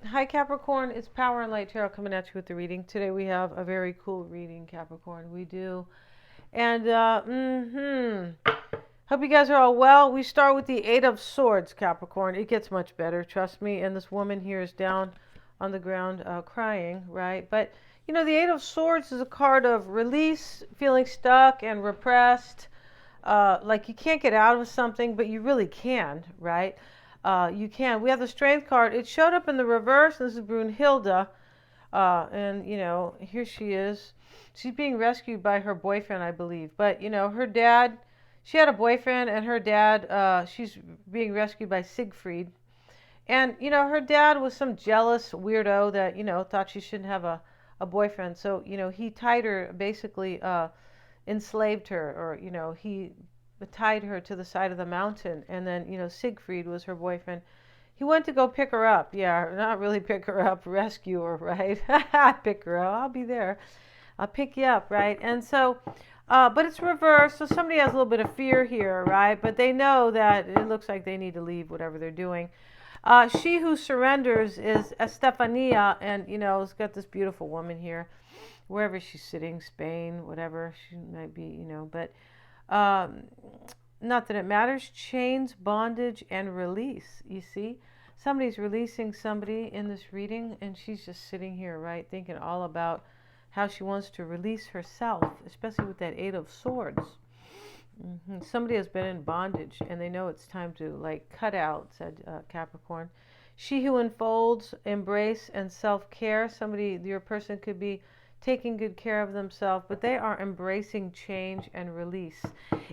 Hi Capricorn, it's Power and Light Tarot coming at you with the reading. Today we have a very cool reading, Capricorn. We do. And, hope you guys are all well. We start with the Eight of Swords, Capricorn. It gets much better, trust me. And this woman here is down on the ground crying, right? But, the Eight of Swords is a card of release, feeling stuck and repressed. Like you can't get out of something, but you really can, right? You can. We have the Strength card. It showed up in the reverse. This is Brunhilde. And, here she is. She's being rescued by her boyfriend, I believe. But, her dad, she had a boyfriend, and her dad, she's being rescued by Siegfried. And, her dad was some jealous weirdo that, thought she shouldn't have a boyfriend. So, he tied her, basically enslaved her, or, he tied her to the side of the mountain. And then, Siegfried was her boyfriend. He went to go pick her up. Yeah, not really pick her up, rescue her, right? Pick her up. I'll be there. I'll pick you up, right? And so, but it's reversed. So somebody has a little bit of fear here, right? But they know that it looks like they need to leave whatever they're doing. She who surrenders is Estefania, and, it's got this beautiful woman here, wherever she's sitting, Spain, whatever she might be, but um, not that it matters. Chains, bondage, and release. You see, somebody's releasing somebody in this reading, and she's just sitting here, right, thinking all about how she wants to release herself, especially with that Eight of Swords. Somebody has been in bondage, and they know it's time to cut out, said Capricorn. She who unfolds, embrace, and self-care. Somebody, your person could be taking good care of themselves, but they are embracing change and release.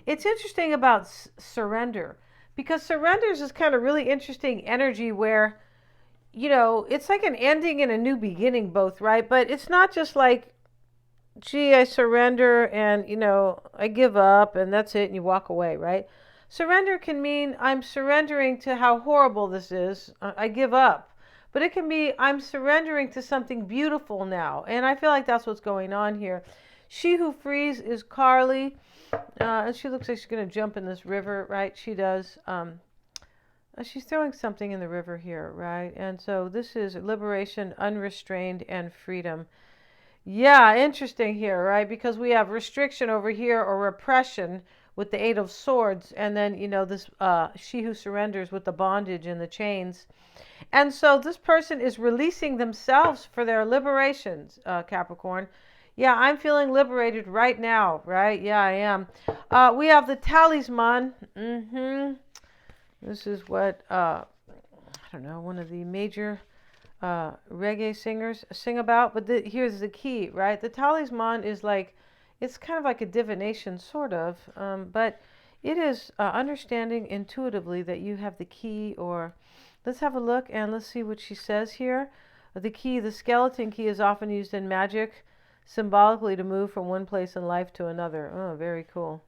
It's interesting about surrender, because surrenders is kind of really interesting energy where, it's like an ending and a new beginning both, right? But it's not just like, gee, I surrender and, I give up and that's it and you walk away, right? Surrender can mean I'm surrendering to how horrible this is. I give up. But it can be I'm surrendering to something beautiful now. And I feel like that's what's going on here. She who frees is Carly. And she looks like she's going to jump in this river, right? She does. She's throwing something in the river here, right? And so this is liberation, unrestrained, and freedom. Yeah, interesting here, right? Because we have restriction over here, or repression with the Eight of Swords, and then, this she who surrenders with the bondage and the chains. And so this person is releasing themselves for their liberations, Capricorn. Yeah, I'm feeling liberated right now, right? Yeah, I am. We have the talisman. This is what, I don't know, one of the major reggae singers sing about. But here's the key, right? The talisman is it's kind of like a divination, sort of. But it is understanding intuitively that you have the key, or let's have a look and let's see what she says here. The key, the skeleton key, is often used in magic symbolically to move from one place in life to another. Oh, very cool.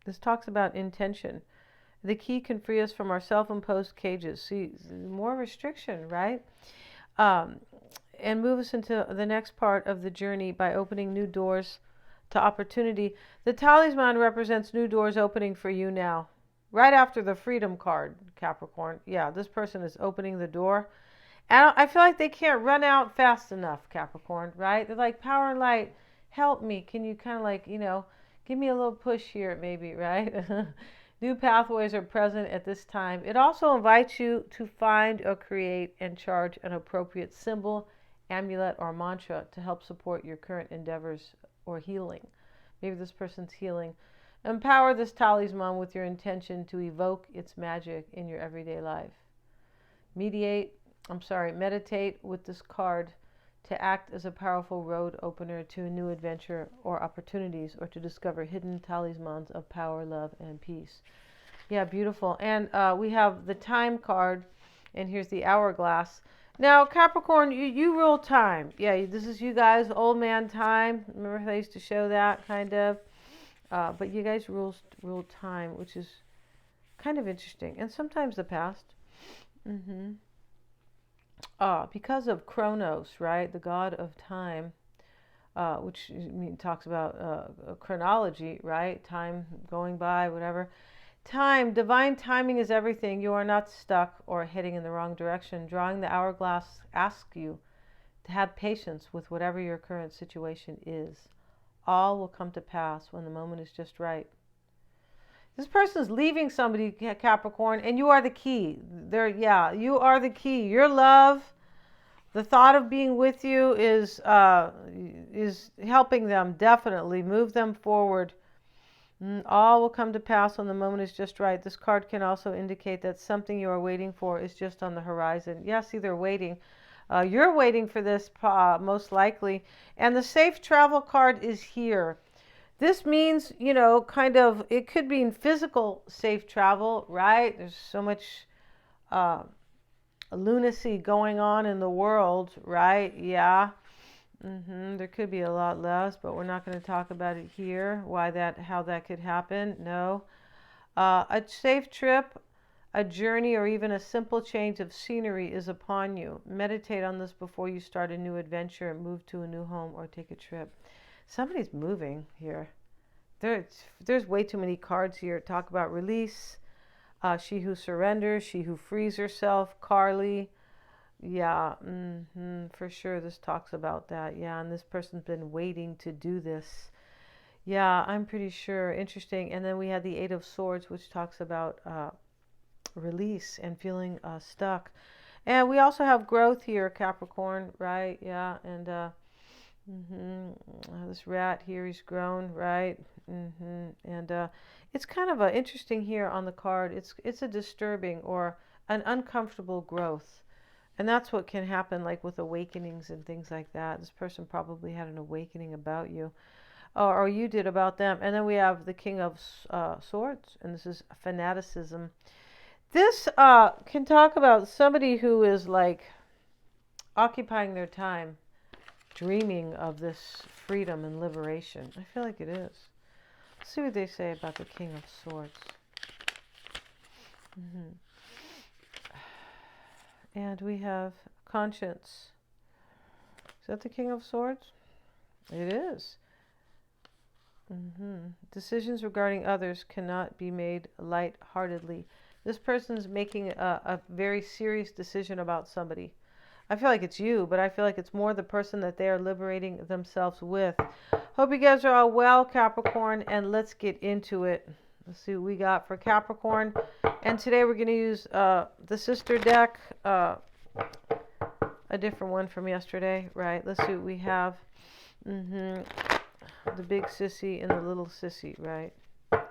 This talks about intention. The key can free us from our self-imposed cages. See, more restriction, right? And move us into the next part of the journey by opening new doors to opportunity. The talisman represents new doors opening for you now. Right after the freedom card, Capricorn. Yeah, this person is opening the door. And I feel like they can't run out fast enough, Capricorn, right? They're like, power and light, help me. Can you kind of give me a little push here, maybe, right? New pathways are present at this time. It also invites you to find or create and charge an appropriate symbol, amulet, or mantra to help support your current endeavors or healing. Maybe this person's healing. Empower this talisman with your intention to evoke its magic in your everyday life. Meditate with this card to act as a powerful road opener to a new adventure or opportunities, or to discover hidden talismans of power, love, and peace. Yeah, beautiful. And we have the time card, and here's the hourglass. Now, Capricorn, you rule time. Yeah, this is you guys, old man time. Remember they used to show that, kind of. But you guys rule time, which is kind of interesting. And sometimes the past. Because of Chronos, right, the god of time, which talks about chronology, right, time going by, whatever. Time, divine timing is everything. You are not stuck or heading in the wrong direction. Drawing the hourglass asks you to have patience with whatever your current situation is. All will come to pass when the moment is just right. This person's leaving somebody, Capricorn, and you are the key. Yeah, you are the key. Your love, the thought of being with you is helping them, definitely move them forward. All will come to pass when the moment is just right. This card can also indicate that something you are waiting for is just on the horizon. Yes, either waiting. You're waiting for this, most likely. And the safe travel card is here. This means, kind of, it could mean physical safe travel, right? There's so much lunacy going on in the world, right? Yeah. There could be a lot less, but we're not going to talk about it here. How that could happen. No. A safe trip, a journey, or even a simple change of scenery is upon you. Meditate on this before you start a new adventure, move to a new home, or take a trip. Somebody's moving here. There's way too many cards here. Talk about release, she who surrenders, she who frees herself, Carly. Yeah, for sure this talks about that. Yeah, and this person's been waiting to do this. Yeah, I'm pretty sure. Interesting. And then we had the Eight of Swords, which talks about release and feeling stuck. And we also have growth here, Capricorn, right? Yeah, and this rat here, he's grown, right? And it's kind of interesting here on the card. It's a disturbing or an uncomfortable growth. And that's what can happen, like with awakenings and things like that. This person probably had an awakening about you, or you did about them. And then we have the King of Swords, and this is fanaticism. This can talk about somebody who is like occupying their time, dreaming of this freedom and liberation. I feel like it is. Let's see what they say about the King of Swords. And we have conscience. Is that the King of Swords? It is. Decisions regarding others cannot be made lightheartedly. This person's making a very serious decision about somebody. I feel like it's you, but I feel like it's more the person that they are liberating themselves with. Hope you guys are all well, Capricorn, and let's get into it. Let's see what we got for Capricorn. And today we're going to use the sister deck, a different one from yesterday, right? Let's see what we have. The big sissy and the little sissy, right? Let's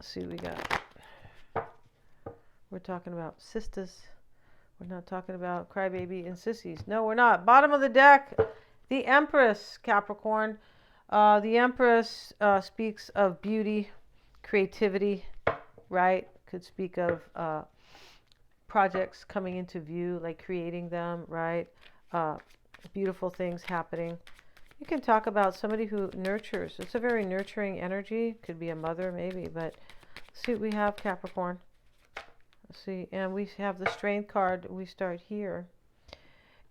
see what we got. We're talking about sisters. We're not talking about crybaby and sissies. No, we're not. Bottom of the deck, the Empress, Capricorn. The Empress speaks of beauty, creativity, right? Could speak of projects coming into view, like creating them, right? Beautiful things happening. You can talk about somebody who nurtures. It's a very nurturing energy. Could be a mother, maybe, but let's see what we have, Capricorn. Let's see, and we have the Strength card. We start here.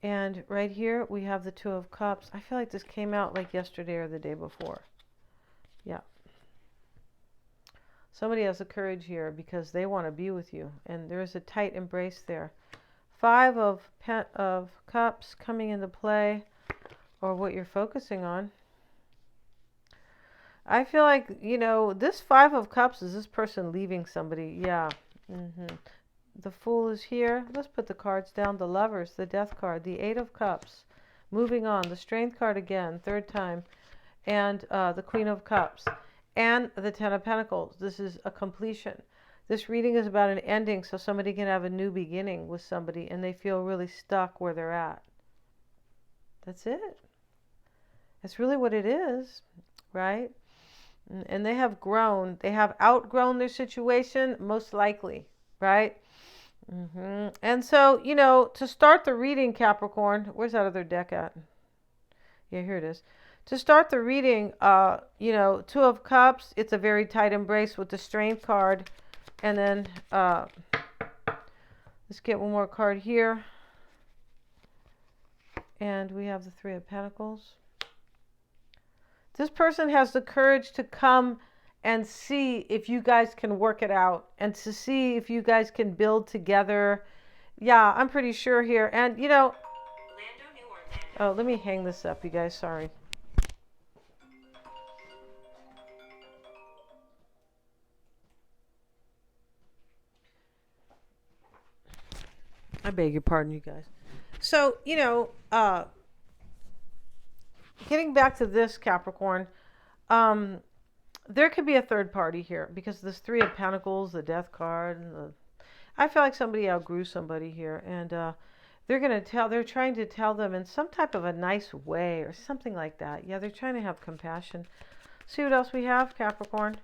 And right here, we have the Two of Cups. I feel like this came out like yesterday or the day before. Yeah. Somebody has the courage here because they want to be with you. And there is a tight embrace there. Five of Cups coming into play, or what you're focusing on. I feel like, this Five of Cups is this person leaving somebody. Yeah. The Fool is here. Let's put the cards down. The Lovers, the Death card, the Eight of Cups. Moving on. The Strength card again, third time. And the Queen of Cups. And the Ten of Pentacles. This is a completion. This reading is about an ending, so somebody can have a new beginning with somebody and they feel really stuck where they're at. That's it. That's really what it is, right? And they have grown. They have outgrown their situation, most likely, right? And so, to start the reading, Capricorn, where's that other deck at? Yeah, here it is. To start the reading, Two of Cups, it's a very tight embrace with the Strength card. And then, let's get one more card here. And we have the Three of Pentacles. This person has the courage to come and see if you guys can work it out and to see if you guys can build together. Yeah, I'm pretty sure here. And oh, let me hang this up, you guys. Sorry. I beg your pardon, you guys. So, getting back to this Capricorn, um, there could be a third party here because this Three of Pentacles, the Death card, and I feel like somebody outgrew somebody here, and they're trying to tell them in some type of a nice way or something like that. Yeah, they're trying to have compassion. See what else we have, Capricorn.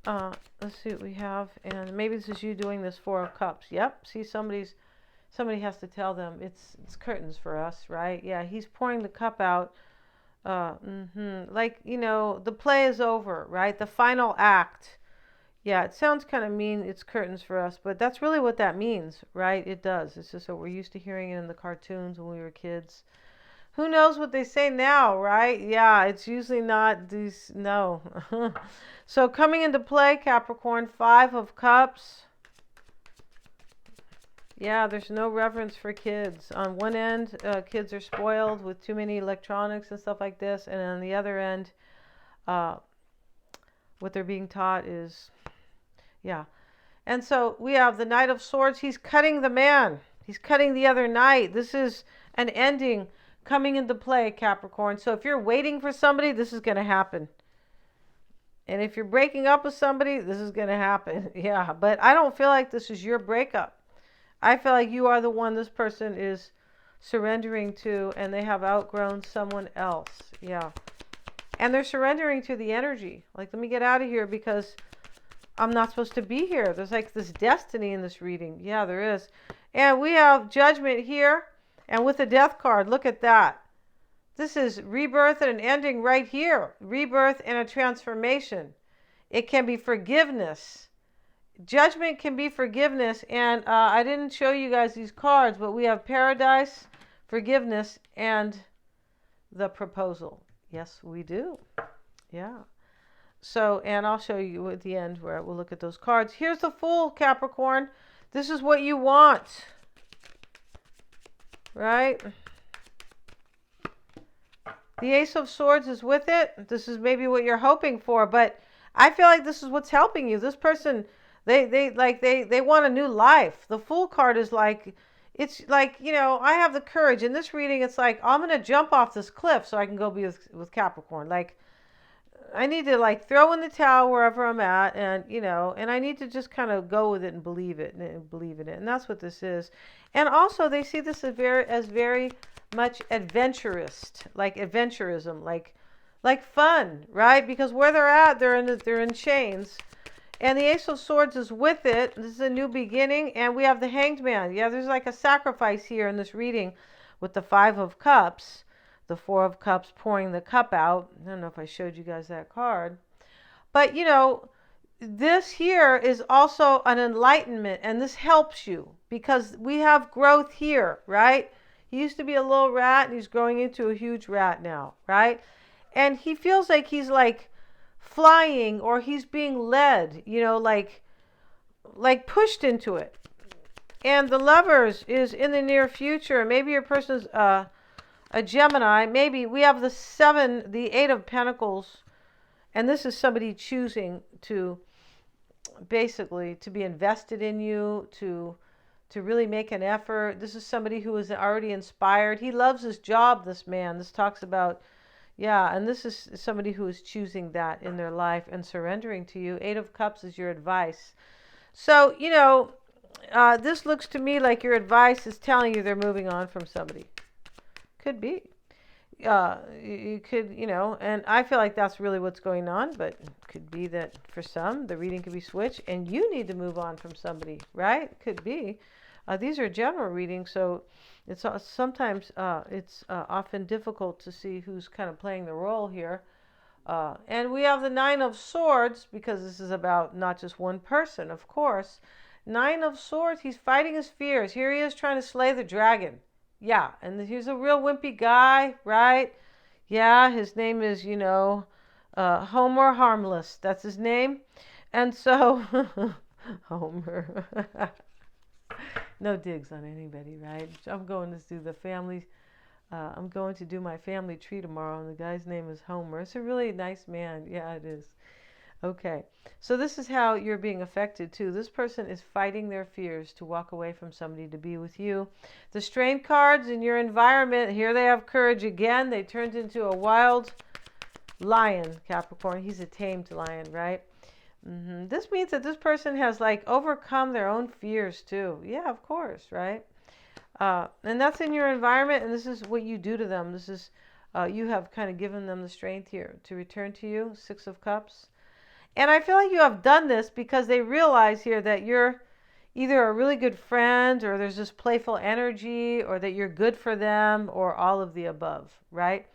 Let's see what we have, and maybe this is you doing this Four of Cups. Yep. See, somebody has to tell them it's curtains for us, right? Yeah, he's pouring the cup out. Like, the play is over, right? The final act. Yeah, it sounds kind of mean, it's curtains for us, but that's really what that means, right? It does. It's just what we're used to hearing it in the cartoons when we were kids. Who knows what they say now, right? Yeah, it's usually not these, no. So coming into play, Capricorn, Five of Cups. Yeah, there's no reverence for kids. On one end, kids are spoiled with too many electronics and stuff like this. And on the other end, what they're being taught is, yeah. And so we have the Knight of Swords. He's cutting the man. He's cutting the other knight. This is an ending coming into play, Capricorn. So if you're waiting for somebody, this is going to happen. And if you're breaking up with somebody, this is going to happen. Yeah, but I don't feel like this is your breakup. I feel like you are the one this person is surrendering to, and they have outgrown someone else. Yeah. And they're surrendering to the energy. Like, let me get out of here because I'm not supposed to be here. There's like this destiny in this reading. Yeah, there is. And we have Judgment here. And with the Death card, look at that. This is rebirth and an ending right here. Rebirth and a transformation. It can be forgiveness. Judgment can be forgiveness, and I didn't show you guys these cards, but we have Paradise, Forgiveness, and the Proposal. Yes, we do. Yeah. So, and I'll show you at the end where we'll look at those cards. Here's the Fool, Capricorn. This is what you want. Right? The Ace of Swords is with it. This is maybe what you're hoping for, but I feel like this is what's helping you. This person... They want a new life. The Fool card is like, it's like, I have the courage. In this reading, it's like, I'm going to jump off this cliff so I can go be with Capricorn. Like, I need to throw in the towel wherever I'm at, and, and I need to just kind of go with it and believe it and believe in it. And that's what this is. And also they see this as very much adventurous, like adventurism, like fun, right? Because where they're at, they're in chains. And the Ace of Swords is with it. This is a new beginning. And we have the Hanged Man. Yeah, there's like a sacrifice here in this reading with the Five of Cups. The Four of Cups pouring the cup out. I don't know if I showed you guys that card. But, this here is also an enlightenment. And this helps you because we have growth here, right? He used to be a little rat and he's growing into a huge rat now, right? And he feels like he's flying, or he's being led, like pushed into it. And the Lovers is in the near future. Maybe your person's a Gemini. Maybe we have the Eight of Pentacles, and this is somebody choosing to basically to be invested in you, to really make an effort. This is somebody who is already inspired. He loves his job, this man. This talks about, yeah, and this is somebody who is choosing that in their life and surrendering to you. Eight of Cups is your advice. So, this looks to me like your advice is telling you they're moving on from somebody. Could be. You could, and I feel like that's really what's going on, but it could be that for some, the reading could be switched and you need to move on from somebody, right? Could be. These are general readings, so it's sometimes it's often difficult to see who's kind of playing the role here. And we have the Nine of Swords, because this is about not just one person, of course. Nine of Swords, he's fighting his fears. Here he is trying to slay the dragon. Yeah, and he's a real wimpy guy, right? Yeah, his name is, Homer Harmless. That's his name. And so, Homer. No digs on anybody, right? I'm going to do the family. I'm going to do my family tree tomorrow, and the guy's name is Homer. It's a really nice man. Yeah, it is. Okay, so this is how you're being affected too. This person is fighting their fears to walk away from somebody to be with you. The Strength cards in your environment, here they have courage again. They turned into a wild lion, Capricorn. He's a tamed lion, right? This means that this person has like overcome their own fears too. Yeah, of course, right? And that's in your environment, and this is what you do to them. This is, you have kind of given them the strength here to return to you. Six of Cups. And I feel like you have done this because they realize here that you're either a really good friend, or there's this playful energy, or that you're good for them, or all of the above, right?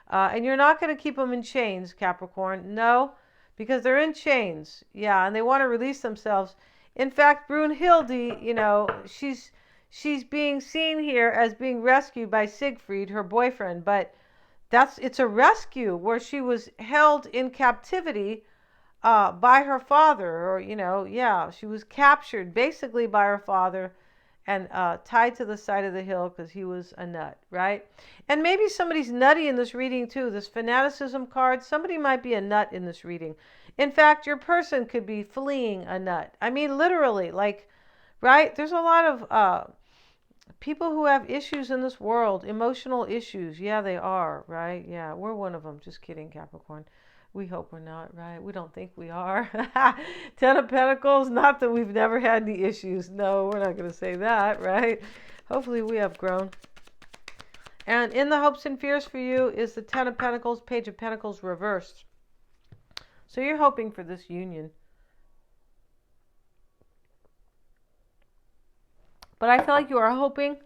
And you're not going to keep them in chains, Capricorn. No, because they're in chains. Yeah, and they want to release themselves. In fact, Brunhilde, she's being seen here as being rescued by Siegfried, her boyfriend, but it's a rescue where she was held in captivity by her father, or yeah, she was captured basically by her father and tied to the side of the hill because he was a nut, right? And maybe somebody's nutty in this reading too. This fanaticism card, somebody might be a nut in this reading. In fact, your person could be fleeing a nut. I mean, literally, like, right? There's a lot of people who have issues in this world, emotional issues. Yeah, they are, right? Yeah, we're one of them. Just kidding, Capricorn. We hope we're not, right? We don't think we are. Ten of Pentacles, not that we've never had any issues. No, we're not going to say that, right? Hopefully we have grown. And in the hopes and fears for you is the Ten of Pentacles, Page of Pentacles reversed. So you're hoping for this union. But I feel like you are hoping,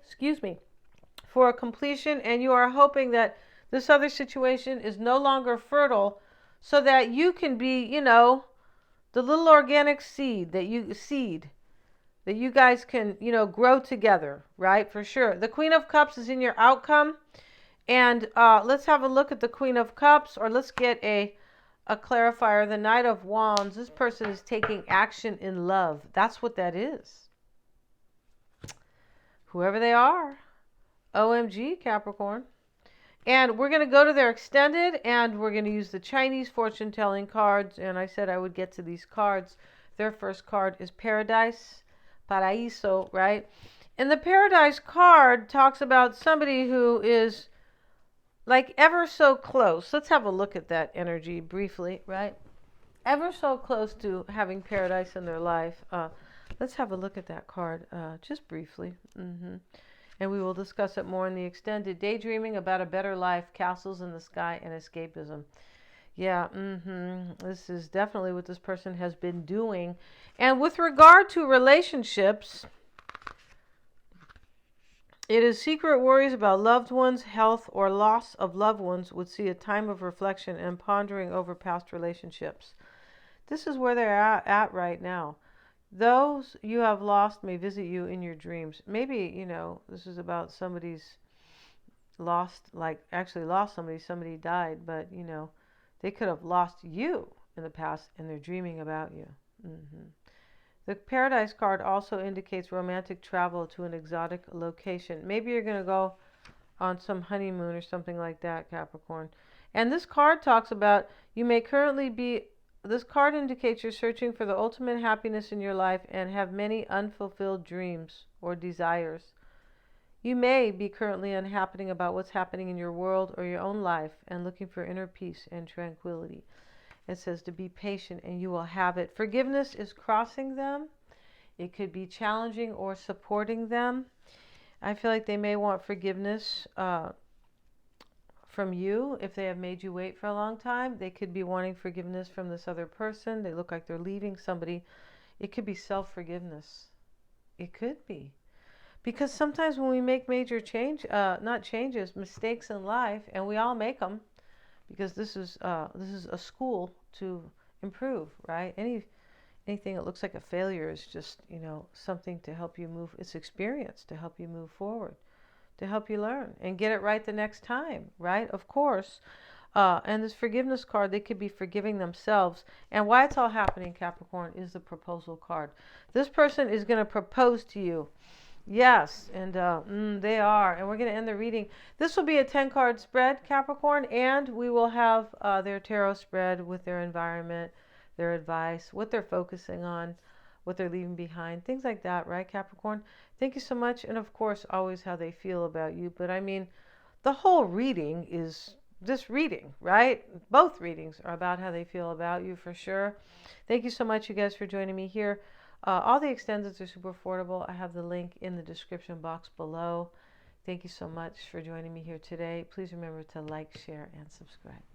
for a completion, and you are hoping that this other situation is no longer fertile, so that you can be, the little organic seed that you guys can, grow together, right? For sure. The Queen of Cups is in your outcome. And let's have a look at the Queen of Cups, or let's get a clarifier. The Knight of Wands. This person is taking action in love. That's what that is. Whoever they are. OMG, Capricorn. And we're going to go to their extended, and we're going to use the Chinese fortune telling cards. And I said I would get to these cards. Their first card is Paradise, Paraíso, right? And the Paradise card talks about somebody who is like ever so close. Let's have a look at that energy briefly, right? Ever so close to having paradise in their life. Let's have a look at that card just briefly. And we will discuss it more in the extended. Daydreaming about a better life, castles in the sky, and escapism. Yeah, this is definitely what this person has been doing. And with regard to relationships, it is secret worries about loved ones, health, or loss of loved ones would see a time of reflection and pondering over past relationships. This is where they're at right now. Those you have lost may visit you in your dreams. Maybe, this is about somebody's actually lost somebody died, but, they could have lost you in the past and they're dreaming about you. The Paradise card also indicates romantic travel to an exotic location. Maybe you're going to go on some honeymoon or something like that, Capricorn. And this card talks about this card indicates you're searching for the ultimate happiness in your life and have many unfulfilled dreams or desires. You may be currently unhappy about what's happening in your world or your own life and looking for inner peace and tranquility. It says to be patient and you will have it. Forgiveness is crossing them. It could be challenging or supporting them. I feel like they may want forgiveness from you if they have made you wait for a long time. They could be wanting forgiveness from this other person. They look like they're leaving somebody. It could be self-forgiveness. It could be. Because sometimes when we make major mistakes in life, and we all make them, because this is a school to improve, right? Anything that looks like a failure is just, something to help you move. It's experience to help you move forward, to help you learn and get it right the next time, right? Of course. And this forgiveness card, they could be forgiving themselves. And why it's all happening, Capricorn, is the proposal card. This person is going to propose to you. Yes, and they are. And we're going to end the reading. This will be a 10-card spread, Capricorn, and we will have their tarot spread with their environment, their advice, what they're focusing on, what they're leaving behind, things like that, right, Capricorn? Thank you so much. And of course, always how they feel about you. But I mean, the whole reading is this reading, right? Both readings are about how they feel about you for sure. Thank you so much, you guys, for joining me here. All the extendeds are super affordable. I have the link in the description box below. Thank you so much for joining me here today. Please remember to like, share, and subscribe.